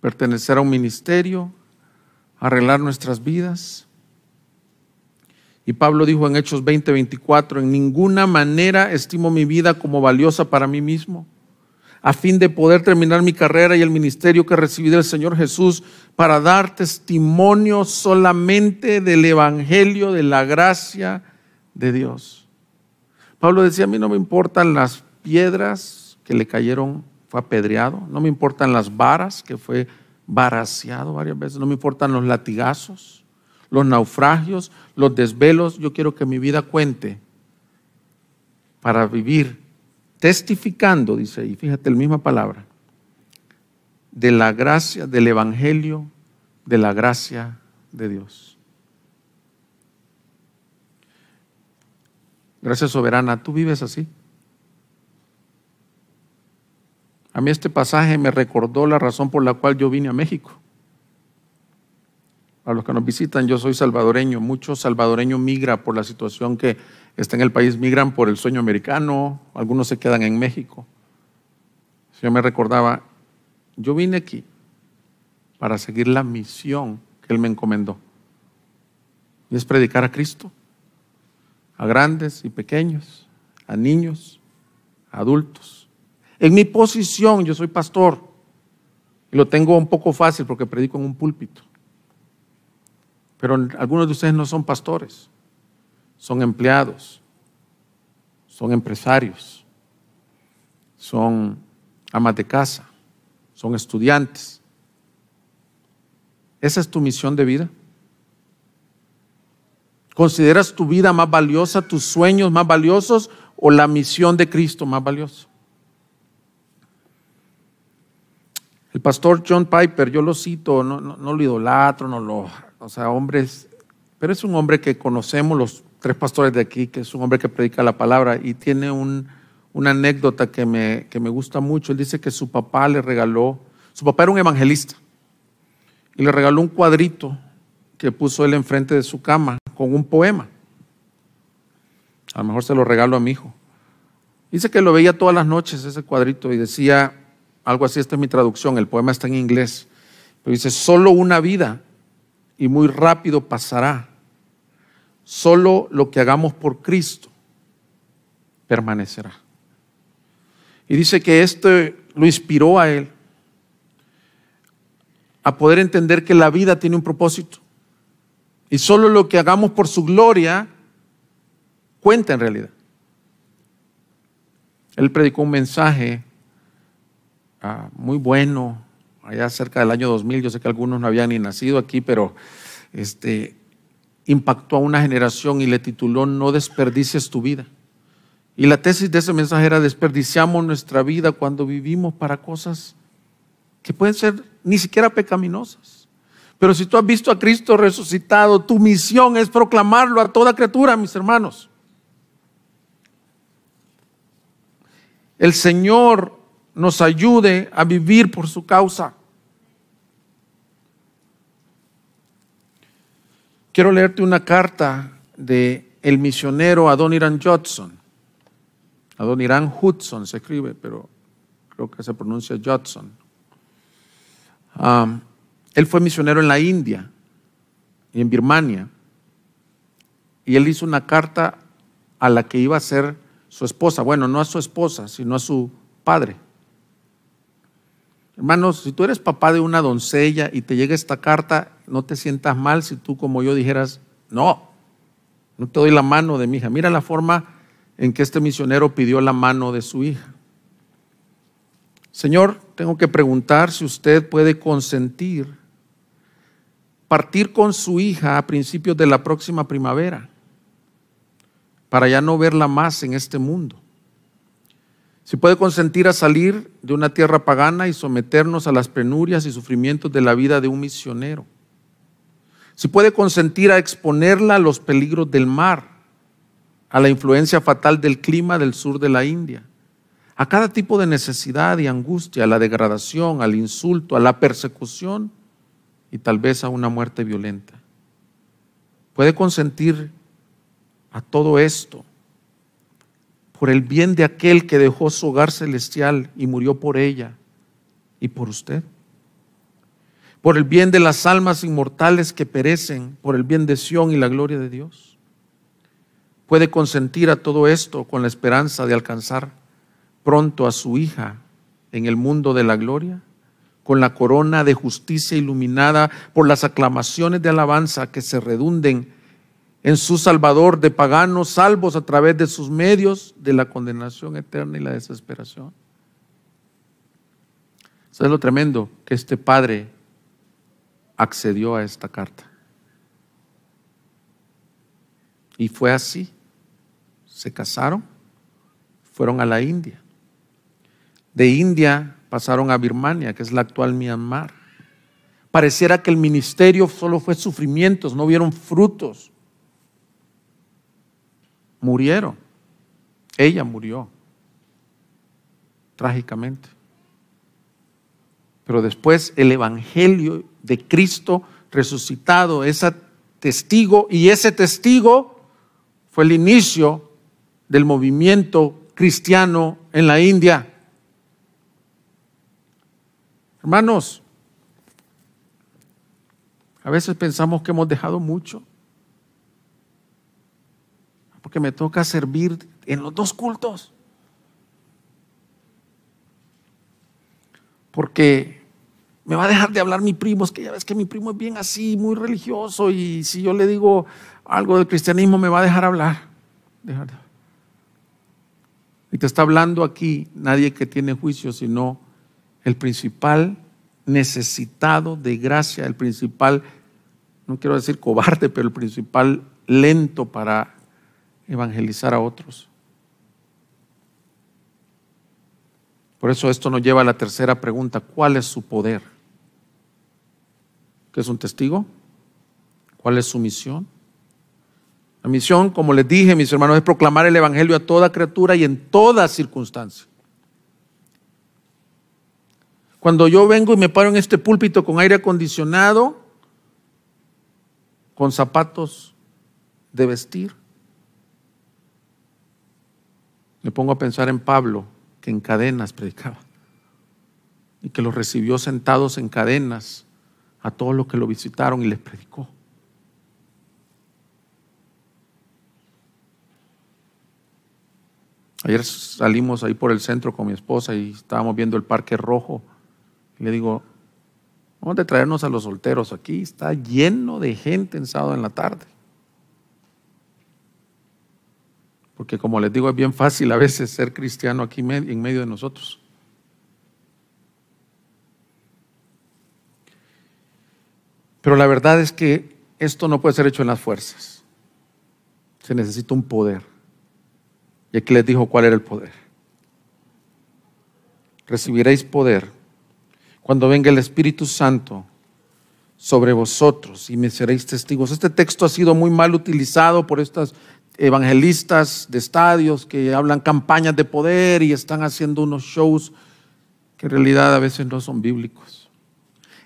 pertenecer a un ministerio, arreglar nuestras vidas. Y Pablo dijo en Hechos 20:24, en ninguna manera estimo mi vida como valiosa para mí mismo, a fin de poder terminar mi carrera y el ministerio que recibí del Señor Jesús para dar testimonio solamente del evangelio, de la gracia de Dios. Pablo decía, a mí no me importan las piedras que le cayeron, fue apedreado, no me importan las varas, que fue varaseado varias veces, no me importan los latigazos, los naufragios, los desvelos. Yo quiero que mi vida cuente para vivir testificando, dice ahí, fíjate la misma palabra, de la gracia, del evangelio, de la gracia de Dios. Gracias soberana, ¿tú vives así? A mí este pasaje me recordó la razón por la cual yo vine a México. A los que nos visitan, yo soy salvadoreño. Muchos salvadoreños migran por la situación que está en el país, migran por el sueño americano, algunos se quedan en México. Yo me recordaba, yo vine aquí para seguir la misión que Él me encomendó. Y es predicar a Cristo, a grandes y pequeños, a niños, a adultos. En mi posición, yo soy pastor, y lo tengo un poco fácil porque predico en un púlpito. Pero algunos de ustedes no son pastores, son empleados, son empresarios, son amas de casa, son estudiantes. ¿Esa es tu misión de vida? ¿Consideras tu vida más valiosa, tus sueños más valiosos o la misión de Cristo más valiosa? El pastor John Piper, yo lo cito, no lo idolatro, o sea, hombres pero es un hombre que conocemos los tres pastores de aquí, que es un hombre que predica la palabra y tiene una anécdota que me gusta mucho. Él dice que su papá era un evangelista y le regaló un cuadrito que puso él enfrente de su cama con un poema. A lo mejor se lo regalo a mi hijo. Dice que lo veía todas las noches ese cuadrito y decía algo así, esta es mi traducción, el poema está en inglés, pero dice: solo una vida y muy rápido pasará. Solo lo que hagamos por Cristo permanecerá. Y dice que esto lo inspiró a él a poder entender que la vida tiene un propósito. Y solo lo que hagamos por su gloria cuenta en realidad. Él predicó un mensaje muy bueno allá cerca del año 2000. Yo sé que algunos no habían ni nacido aquí, pero impactó a una generación y le tituló "No desperdicies tu vida". Y la tesis de ese mensaje era: desperdiciamos nuestra vida cuando vivimos para cosas que pueden ser ni siquiera pecaminosas. Pero si tú has visto a Cristo resucitado, tu misión es proclamarlo a toda criatura, mis hermanos. El Señor nos ayude a vivir por su causa. Quiero leerte una carta de el misionero Adoniram Judson. Adoniram Hudson se escribe, pero creo que se pronuncia Judson. Él fue misionero en la India y en Birmania. Y él hizo una carta a la que iba a ser su esposa. Bueno, no a su esposa, sino a su padre. Hermanos, si tú eres papá de una doncella y te llega esta carta, no te sientas mal si tú, como yo, dijeras: no te doy la mano de mi hija. Mira la forma en que este misionero pidió la mano de su hija. Señor, tengo que preguntar si usted puede consentir partir con su hija a principios de la próxima primavera, para ya no verla más en este mundo. Si puede consentir a salir de una tierra pagana y someternos a las penurias y sufrimientos de la vida de un misionero. Si puede consentir a exponerla a los peligros del mar, a la influencia fatal del clima del sur de la India, a cada tipo de necesidad y angustia, a la degradación, al insulto, a la persecución y tal vez a una muerte violenta. Puede consentir a todo esto por el bien de aquel que dejó su hogar celestial y murió por ella y por usted. Por el bien de las almas inmortales que perecen, por el bien de Sión y la gloria de Dios. Puede consentir a todo esto con la esperanza de alcanzar pronto a su hija en el mundo de la gloria, con la corona de justicia iluminada por las aclamaciones de alabanza que se redunden en su Salvador de paganos salvos a través de sus medios de la condenación eterna y la desesperación. Eso es lo tremendo, que este padre accedió a esta carta. Y fue así. Se casaron, fueron a la India. De India pasaron a Birmania, que es la actual Myanmar. Pareciera que el ministerio solo fue sufrimientos, no vieron frutos. Murieron. Ella murió trágicamente. Pero después el evangelio de Cristo resucitado, ese testigo fue el inicio del movimiento cristiano en la India. Hermanos, a veces pensamos que hemos dejado mucho, porque me toca servir en los dos cultos, porque me va a dejar de hablar mi primo. Es que ya ves que mi primo es bien así, muy religioso, y si yo le digo algo del cristianismo me va a dejar hablar. Y te está hablando aquí nadie que tiene juicio, sino el principal necesitado de gracia, el principal, no quiero decir cobarde, pero el principal lento para evangelizar a otros. Por eso esto nos lleva a la tercera pregunta: ¿cuál es su poder? ¿Qué es un testigo? ¿Cuál es su misión? La misión, como les dije, mis hermanos, es proclamar el evangelio a toda criatura y en toda circunstancia. Cuando yo vengo y me paro en este púlpito con aire acondicionado, con zapatos de vestir, me pongo a pensar en Pablo, que en cadenas predicaba y que los recibió sentados en cadenas a todos los que lo visitaron y les predicó. Ayer salimos ahí por el centro con mi esposa y estábamos viendo el Parque Rojo. Y le digo, vamos a traernos a los solteros. Aquí está lleno de gente en sábado en la tarde. Porque como les digo, es bien fácil a veces ser cristiano aquí en medio de nosotros. Pero la verdad es que esto no puede ser hecho en las fuerzas. Se necesita un poder. Y aquí les dijo cuál era el poder. Recibiréis poder cuando venga el Espíritu Santo sobre vosotros y me seréis testigos. Este texto ha sido muy mal utilizado por estas evangelistas de estadios que hablan campañas de poder y están haciendo unos shows que en realidad a veces no son bíblicos.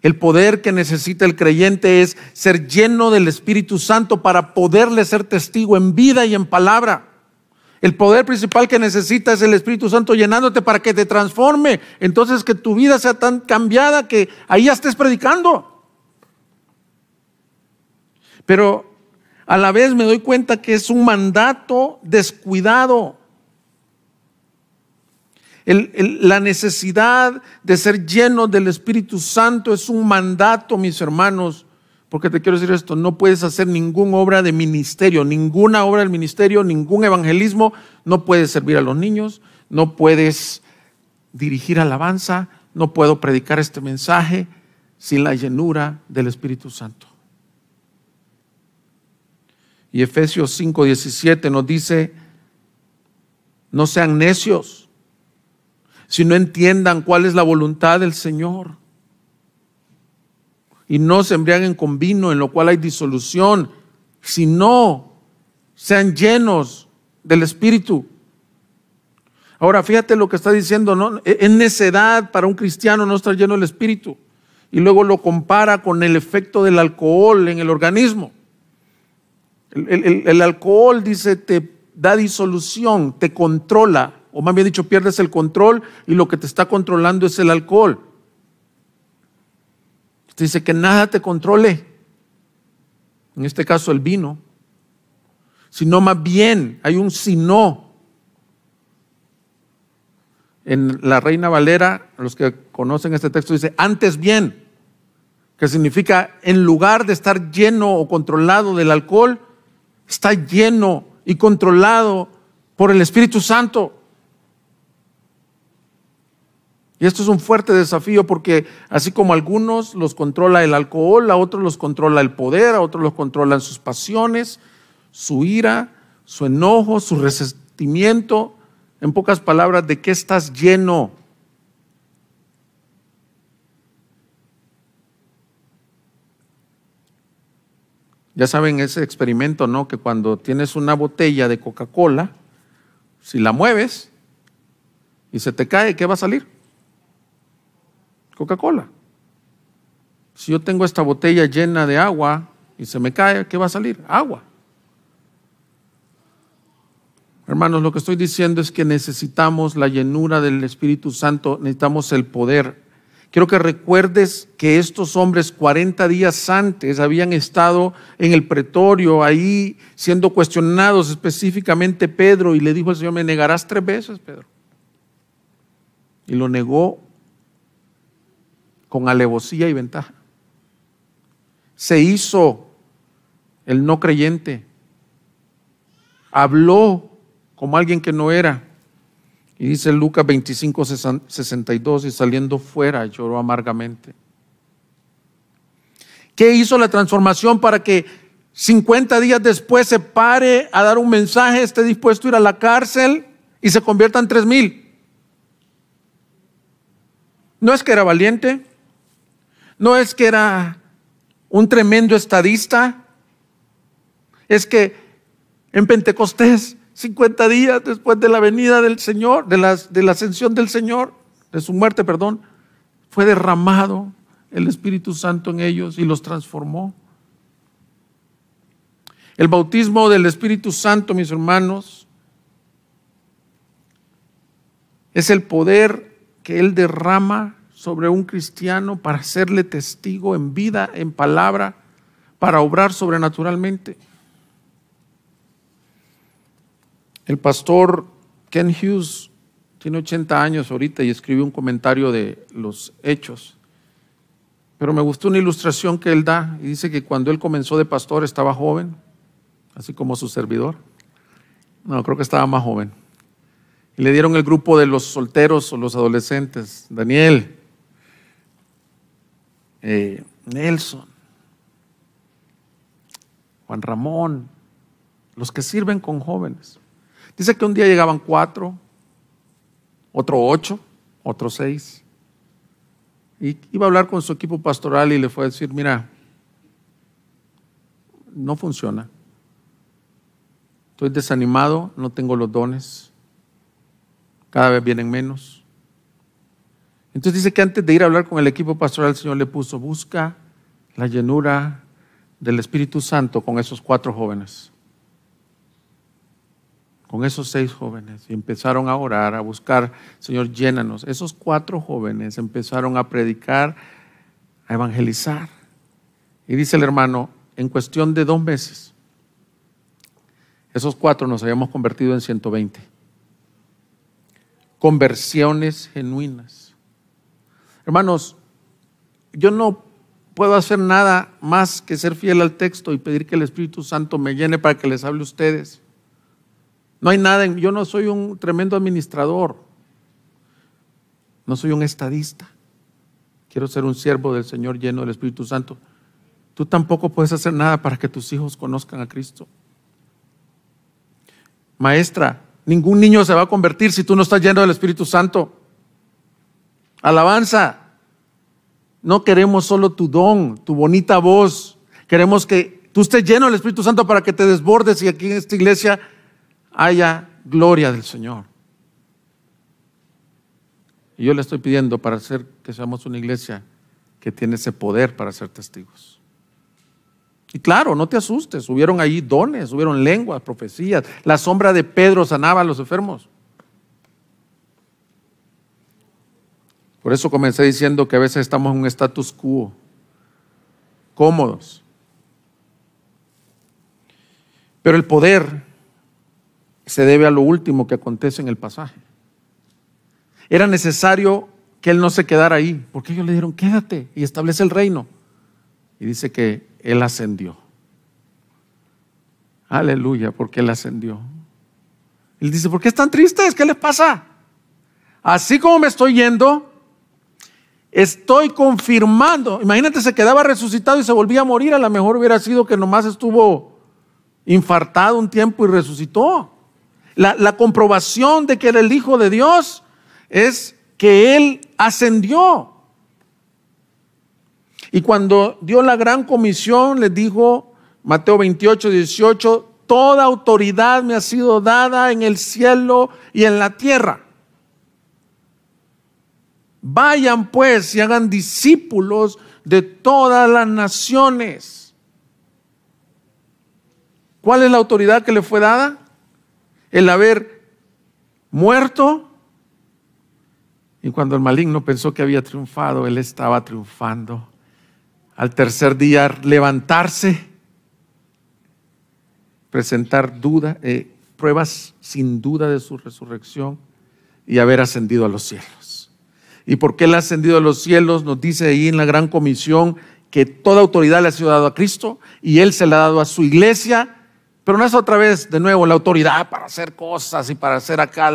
El poder que necesita el creyente es ser lleno del Espíritu Santo para poderle ser testigo en vida y en palabra. El poder principal que necesita es el Espíritu Santo llenándote para que te transforme. Entonces que tu vida sea tan cambiada que ahí ya estés predicando. Pero a la vez me doy cuenta que es un mandato descuidado. La necesidad de ser lleno del Espíritu Santo es un mandato, mis hermanos. Porque te quiero decir esto, no puedes hacer ninguna obra de ministerio, ninguna obra del ministerio, ningún evangelismo, no puedes servir a los niños, no puedes dirigir alabanza, no puedo predicar este mensaje sin la llenura del Espíritu Santo. Y Efesios 5:17 nos dice, no sean necios, sino entiendan cuál es la voluntad del Señor. Y no se embriaguen con vino, en lo cual hay disolución, sino sean llenos del Espíritu. Ahora, fíjate lo que está diciendo, ¿no? Es necedad para un cristiano no estar lleno del Espíritu. Y luego lo compara con el efecto del alcohol en el organismo. El alcohol, dice, te da disolución, te controla, o más bien dicho, pierdes el control y lo que te está controlando es el alcohol. Dice que nada te controle, en este caso el vino, sino más bien hay un sino. En la Reina Valera, los que conocen este texto, dice antes bien, que significa en lugar de estar lleno o controlado del alcohol, está lleno y controlado por el Espíritu Santo. Y esto es un fuerte desafío porque así como a algunos los controla el alcohol, a otros los controla el poder, a otros los controlan sus pasiones, su ira, su enojo, su resentimiento. En pocas palabras, ¿de qué estás lleno? Ya saben ese experimento, ¿no? Que cuando tienes una botella de Coca-Cola, si la mueves y se te cae, ¿qué va a salir? Coca-Cola. Si yo tengo esta botella llena de agua y se me cae, ¿qué va a salir? Agua. Hermanos, lo que estoy diciendo es que necesitamos la llenura del Espíritu Santo, necesitamos el poder. Quiero que recuerdes que estos hombres 40 días antes habían estado en el pretorio, ahí siendo cuestionados, específicamente Pedro, y le dijo al Señor, me negarás 3 veces, Pedro. Y lo negó con alevosía y ventaja. Se hizo el no creyente. Habló como alguien que no era. Y dice Lucas 25:62, y saliendo fuera lloró amargamente. ¿Qué hizo la transformación para que 50 días después se pare a dar un mensaje, esté dispuesto a ir a la cárcel y se convierta en 3,000? No es que era valiente, no es que era un tremendo estadista, es que En Pentecostés, 50 días después de la venida del Señor, de la ascensión del Señor, de su muerte, perdón, fue derramado el Espíritu Santo en ellos y los transformó. El bautismo del Espíritu Santo, mis hermanos, es el poder que Él derrama sobre un cristiano para hacerle testigo en vida, en palabra, para obrar sobrenaturalmente. El pastor Ken Hughes tiene 80 años ahorita y escribió un comentario de los Hechos. Pero me gustó una ilustración que él da y dice que cuando él comenzó de pastor estaba joven, así como su servidor. No, creo que estaba más joven. Y le dieron el grupo de los solteros o los adolescentes: Daniel, Nelson, Juan Ramón, los que sirven con jóvenes. Dice que un día llegaban 4, otro 8, otro 6. Y iba a hablar con su equipo pastoral y le fue a decir: mira, no funciona. Estoy desanimado, no tengo los dones. Cada vez vienen menos. Entonces dice que antes de ir a hablar con el equipo pastoral, el Señor le puso: busca la llenura del Espíritu Santo con esos 4 jóvenes, con esos 6 jóvenes. Y empezaron a orar, a buscar: Señor, llénanos. Esos 4 jóvenes empezaron a predicar, a evangelizar. Y dice el hermano, en cuestión de 2 meses, esos 4 nos habíamos convertido en 120. Conversiones genuinas. Hermanos, yo no puedo hacer nada más que ser fiel al texto y pedir que el Espíritu Santo me llene para que les hable a ustedes. No hay nada, yo no soy un tremendo administrador, no soy un estadista. Quiero ser un siervo del Señor lleno del Espíritu Santo. Tú tampoco puedes hacer nada para que tus hijos conozcan a Cristo. Maestra, ningún niño se va a convertir si tú no estás lleno del Espíritu Santo. Alabanza. No queremos solo tu don, tu bonita voz. Queremos que tú estés lleno del Espíritu Santo para que te desbordes y aquí en esta iglesia haya gloria del Señor. Y yo le estoy pidiendo para hacer que seamos una iglesia que tiene ese poder para ser testigos. Y claro, no te asustes, hubieron allí dones, hubieron lenguas, profecías. La sombra de Pedro sanaba a los enfermos. Por eso comencé diciendo que a veces estamos en un status quo, cómodos. Pero el poder se debe a lo último que acontece en el pasaje. Era necesario que él no se quedara ahí, porque ellos le dijeron: quédate y establece el reino. Y dice que él ascendió. Aleluya, porque él ascendió. Él dice: ¿por qué están tristes? ¿Qué les pasa? Así como me estoy yendo, estoy confirmando. Imagínate, se quedaba resucitado y se volvía a morir. A lo mejor hubiera sido que nomás estuvo infartado un tiempo y resucitó. La comprobación de que era el Hijo de Dios es que Él ascendió. Y cuando dio la gran comisión, les dijo, Mateo 28, 18, toda autoridad me ha sido dada en el cielo y en la tierra. Vayan pues y hagan discípulos de todas las naciones. ¿Cuál es la autoridad que le fue dada? El haber muerto. Y cuando el maligno pensó que había triunfado, él estaba triunfando. Al tercer día levantarse, presentar pruebas sin duda de su resurrección y haber ascendido a los cielos. ¿Y por qué él ha ascendido a los cielos? Nos dice ahí en la gran comisión que toda autoridad le ha sido dada a Cristo y él se la ha dado a su iglesia. Pero no es otra vez, de nuevo, la autoridad para hacer cosas y para hacer acá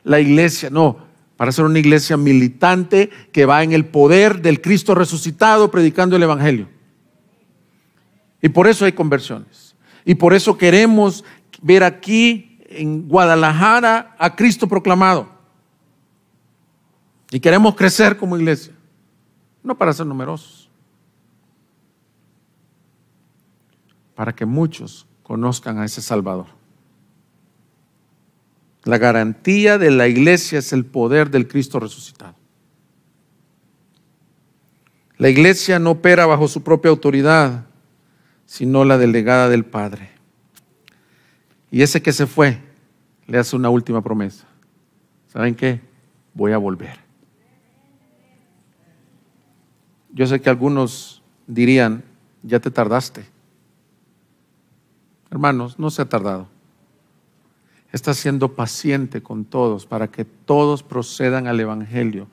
la iglesia. No, para ser una iglesia militante que va en el poder del Cristo resucitado predicando el Evangelio. Y por eso hay conversiones. Y por eso queremos ver aquí en Guadalajara a Cristo proclamado. Y queremos crecer como iglesia. No para ser numerosos. Para que muchos conozcan a ese Salvador. La garantía de la iglesia es el poder del Cristo resucitado. La iglesia no opera bajo su propia autoridad, sino la delegada del Padre. Y ese que se fue le hace una última promesa. ¿Saben qué? Voy a volver. Yo sé que algunos dirían, ya te tardaste. Hermanos, no se ha tardado. Está siendo paciente con todos para que todos procedan al Evangelio.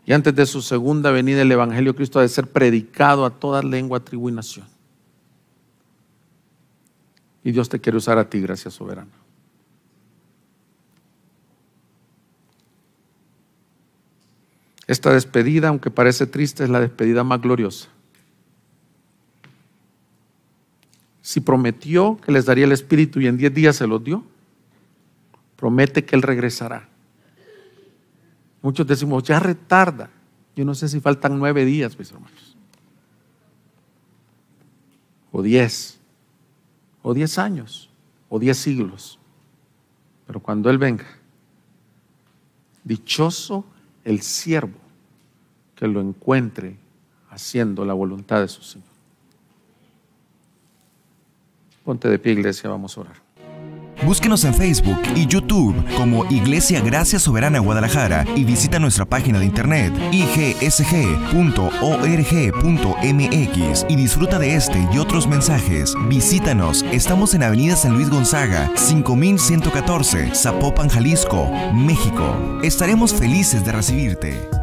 Y antes de su segunda venida, el Evangelio de Cristo ha de ser predicado a toda lengua, tribu y nación. Y Dios te quiere usar a ti, gracia soberana. Esta despedida, aunque parece triste, es la despedida más gloriosa. Si prometió que les daría el Espíritu y en 10 días se los dio, promete que Él regresará. Muchos decimos, ya retarda. Yo no sé si faltan 9 días, mis hermanos. O 10. O 10 años. O 10 siglos. Pero cuando Él venga, dichoso el siervo que lo encuentre haciendo la voluntad de su Señor. Ponte de pie, iglesia, vamos a orar. Búsquenos en Facebook y YouTube como Iglesia Gracia Soberana Guadalajara y visita nuestra página de internet igsg.org.mx y disfruta de este y otros mensajes. Visítanos, estamos en Avenida San Luis Gonzaga, 5114, Zapopan, Jalisco, México. Estaremos felices de recibirte.